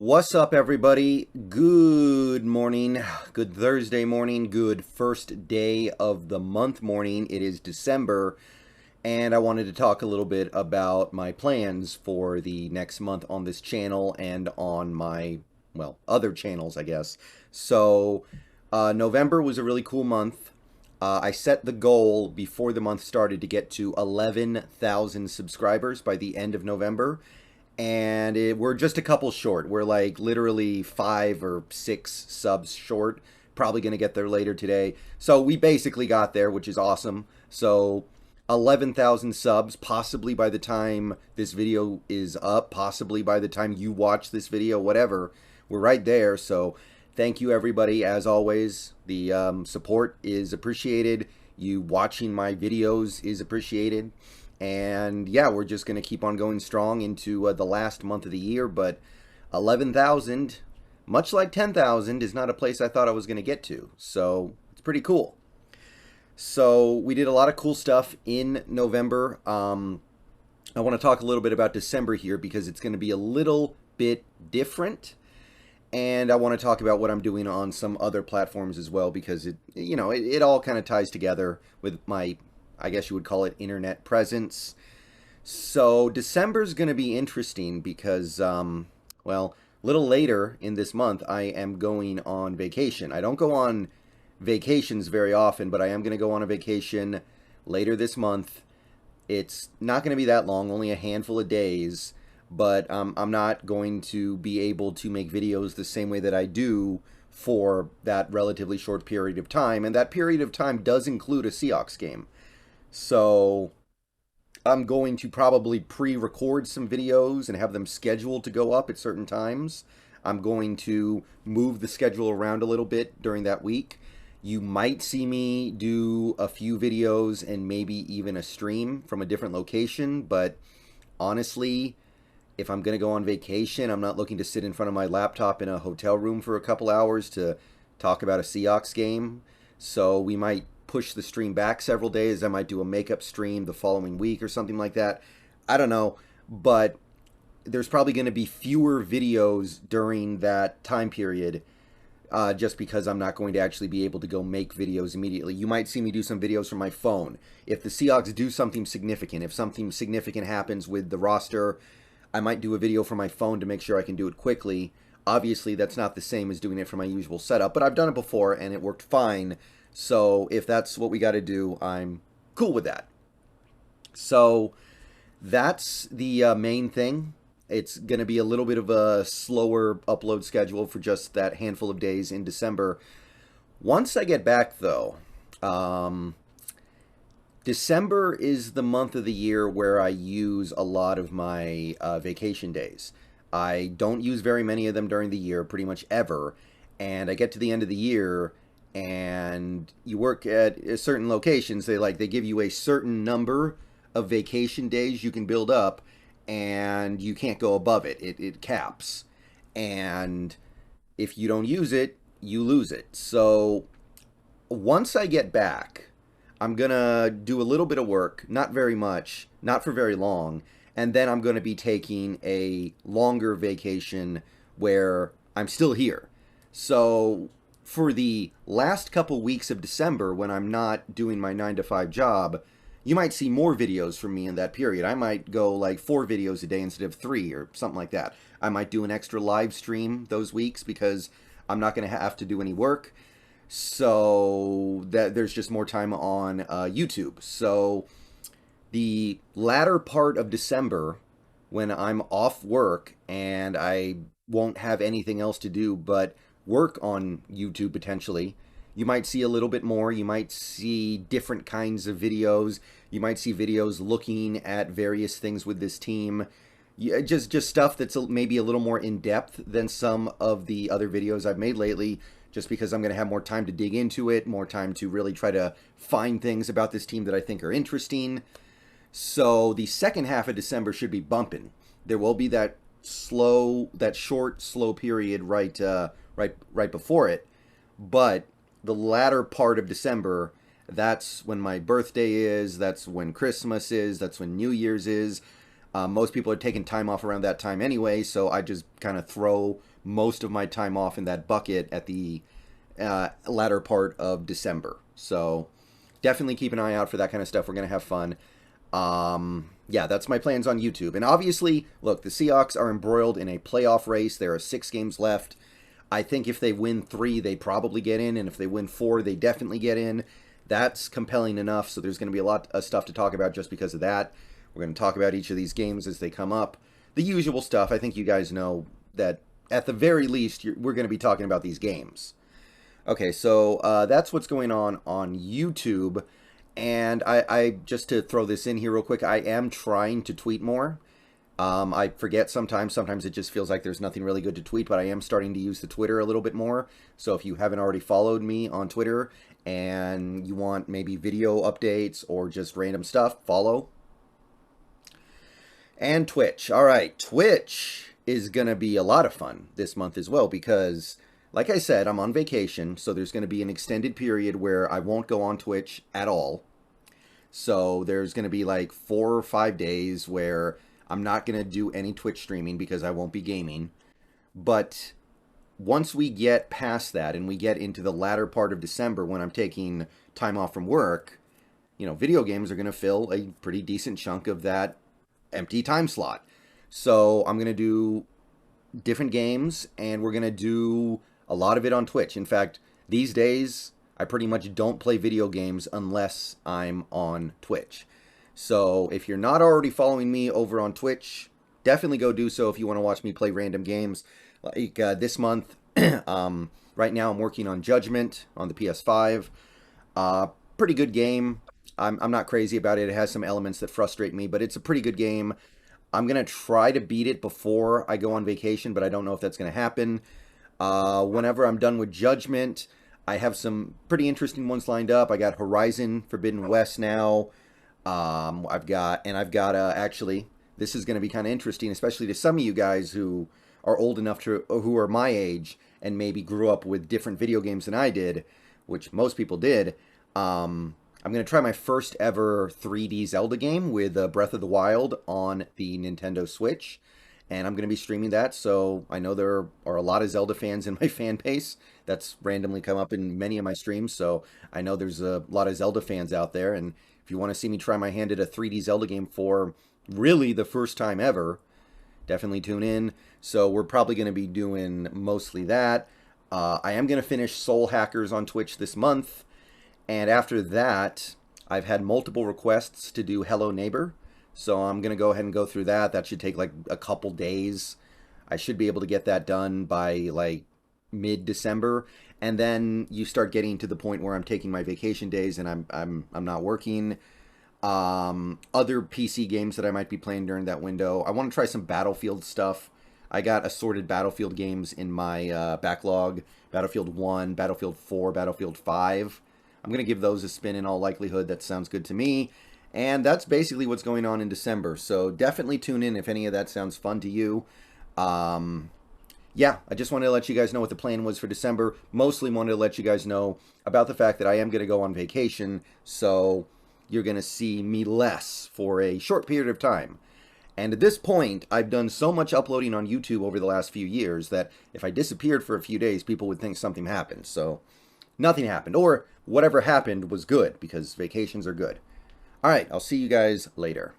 What's up, everybody? Good morning, good Thursday morning, good first day of the month morning. It is December, and I wanted to talk a little bit about my plans for the next month on this channel and on my, well, other channels, I guess. November was a really cool month. I set the goal before the month started to get to 11,000 subscribers by the end of November. And we're just a couple short. We're like literally 5 or 6 subs short. Probably going to get there later today. So we basically got there, which is awesome. So 11,000 subs, possibly by the time this video is up, possibly by the time you watch this video, whatever. We're right there. So thank you, everybody. As always, the support is appreciated. You watching my videos is appreciated. And yeah, we're just going to keep on going strong into the last month of the year. But 11,000, much like 10,000, is not a place I thought I was going to get to. So it's pretty cool. So we did a lot of cool stuff in November. I want to talk a little bit about December here because it's going to be a little bit different. And I want to talk about what I'm doing on some other platforms as well because it all kind of ties together with my, I guess you would call it, internet presence. So December's going to be interesting because, well, a little later in this month, I am going on vacation. I don't go on vacations very often, but I am going to go on a vacation later this month. It's not going to be that long, only a handful of days, but I'm not going to be able to make videos the same way that I do for that relatively short period of time. And that period of time does include a Seahawks game. So I'm going to probably pre-record some videos and have them scheduled to go up at certain times. I'm going to move the schedule around a little bit during that week. You might see me do a few videos and maybe even a stream from a different location, but honestly, if I'm going to go on vacation, I'm not looking to sit in front of my laptop in a hotel room for a couple hours to talk about a Seahawks game. So we might push the stream back several days. I might do a makeup stream the following week or something like that. I don't know, but there's probably going to be fewer videos during that time period just because I'm not going to actually be able to go make videos immediately. You might see me do some videos from my phone. If the Seahawks do something significant, if something significant happens with the roster, I might do a video from my phone to make sure I can do it quickly. Obviously, that's not the same as doing it from my usual setup, but I've done it before and it worked fine. So if that's what we got to do, I'm cool with that. So that's the main thing. It's going to be a little bit of a slower upload schedule for just that handful of days in December. Once I get back, though, December is the month of the year where I use a lot of my vacation days. I don't use very many of them during the year, pretty much ever. And I get to the end of the year and you work at certain locations. They give you a certain number of vacation days you can build up, and you can't go above it. It caps, and if you don't use it, you lose it. So once I get back, I'm gonna do a little bit of work, not very much, not for very long, and then I'm gonna be taking a longer vacation where I'm still here. So for the last couple weeks of December, when I'm not doing my 9-to-5 job, you might see more videos from me in that period. I might go like 4 videos a day instead of 3 or something like that. I might do an extra live stream those weeks because I'm not going to have to do any work. So that there's just more time on YouTube. So the latter part of December, when I'm off work and I won't have anything else to do but work on YouTube potentially, you might see a little bit more. You might see different kinds of videos. You might see videos looking at various things with this team. Just stuff that's maybe a little more in-depth than some of the other videos I've made lately, just because I'm going to have more time to dig into it, more time to really try to find things about this team that I think are interesting. So the second half of December should be bumping. There will be that short, slow period right before it, but the latter part of December, that's when my birthday is, that's when Christmas is, that's when New Year's is. Most people are taking time off around that time anyway, so I just kind of throw most of my time off in that bucket at the latter part of December. So definitely keep an eye out for that kind of stuff. We're going to have fun. Yeah, that's my plans on YouTube. And obviously, look, the Seahawks are embroiled in a playoff race. There are 6 games left. I think if they win 3, they probably get in. And if they win 4, they definitely get in. That's compelling enough. So there's going to be a lot of stuff to talk about just because of that. We're going to talk about each of these games as they come up. The usual stuff. I think you guys know that at the very least, we're going to be talking about these games. Okay, so that's what's going on YouTube. And I just to throw this in here real quick, I am trying to tweet more. I forget sometimes. Sometimes it just feels like there's nothing really good to tweet, but I am starting to use the Twitter a little bit more. So if you haven't already followed me on Twitter and you want maybe video updates or just random stuff, follow. And Twitch. All right, Twitch is going to be a lot of fun this month as well because, like I said, I'm on vacation, so there's going to be an extended period where I won't go on Twitch at all. So there's going to be like 4 or 5 days where I'm not going to do any Twitch streaming because I won't be gaming. But once we get past that and we get into the latter part of December when I'm taking time off from work, you know, video games are going to fill a pretty decent chunk of that empty time slot. So I'm going to do different games and we're going to do a lot of it on Twitch. In fact, these days, I pretty much don't play video games unless I'm on Twitch. So if you're not already following me over on Twitch, definitely go do so if you want to watch me play random games. Like this month, right now I'm working on Judgment on the PS5. Pretty good game. I'm not crazy about it. It has some elements that frustrate me, but it's a pretty good game. I'm going to try to beat it before I go on vacation, but I don't know if that's going to happen. Whenever I'm done with Judgment, I have some pretty interesting ones lined up. I got Horizon Forbidden West now. I've got actually, this is going to be kind of interesting, especially to some of you guys who are old enough to, or who are my age and maybe grew up with different video games than I did, which most people did. I'm going to try my first ever 3D Zelda game with Breath of the Wild on the Nintendo Switch. And I'm going to be streaming that, so I know there are a lot of Zelda fans in my fan base. That's randomly come up in many of my streams, so I know there's a lot of Zelda fans out there. And if you want to see me try my hand at a 3D Zelda game for really the first time ever, definitely tune in. So we're probably going to be doing mostly that. I am going to finish Soul Hackers on Twitch this month. And after that, I've had multiple requests to do Hello Neighbor. So I'm going to go ahead and go through that. That should take like a couple days. I should be able to get that done by like mid-December. And then you start getting to the point where I'm taking my vacation days and I'm not working. Other PC games that I might be playing during that window. I want to try some Battlefield stuff. I got assorted Battlefield games in my backlog. Battlefield 1, Battlefield 4, Battlefield 5. I'm going to give those a spin in all likelihood. That sounds good to me. And that's basically what's going on in December. So definitely tune in if any of that sounds fun to you. Yeah, I just wanted to let you guys know what the plan was for December. Mostly wanted to let you guys know about the fact that I am going to go on vacation. So you're going to see me less for a short period of time. And at this point, I've done so much uploading on YouTube over the last few years that if I disappeared for a few days, people would think something happened. So nothing happened. Or whatever happened was good because vacations are good. All right, I'll see you guys later.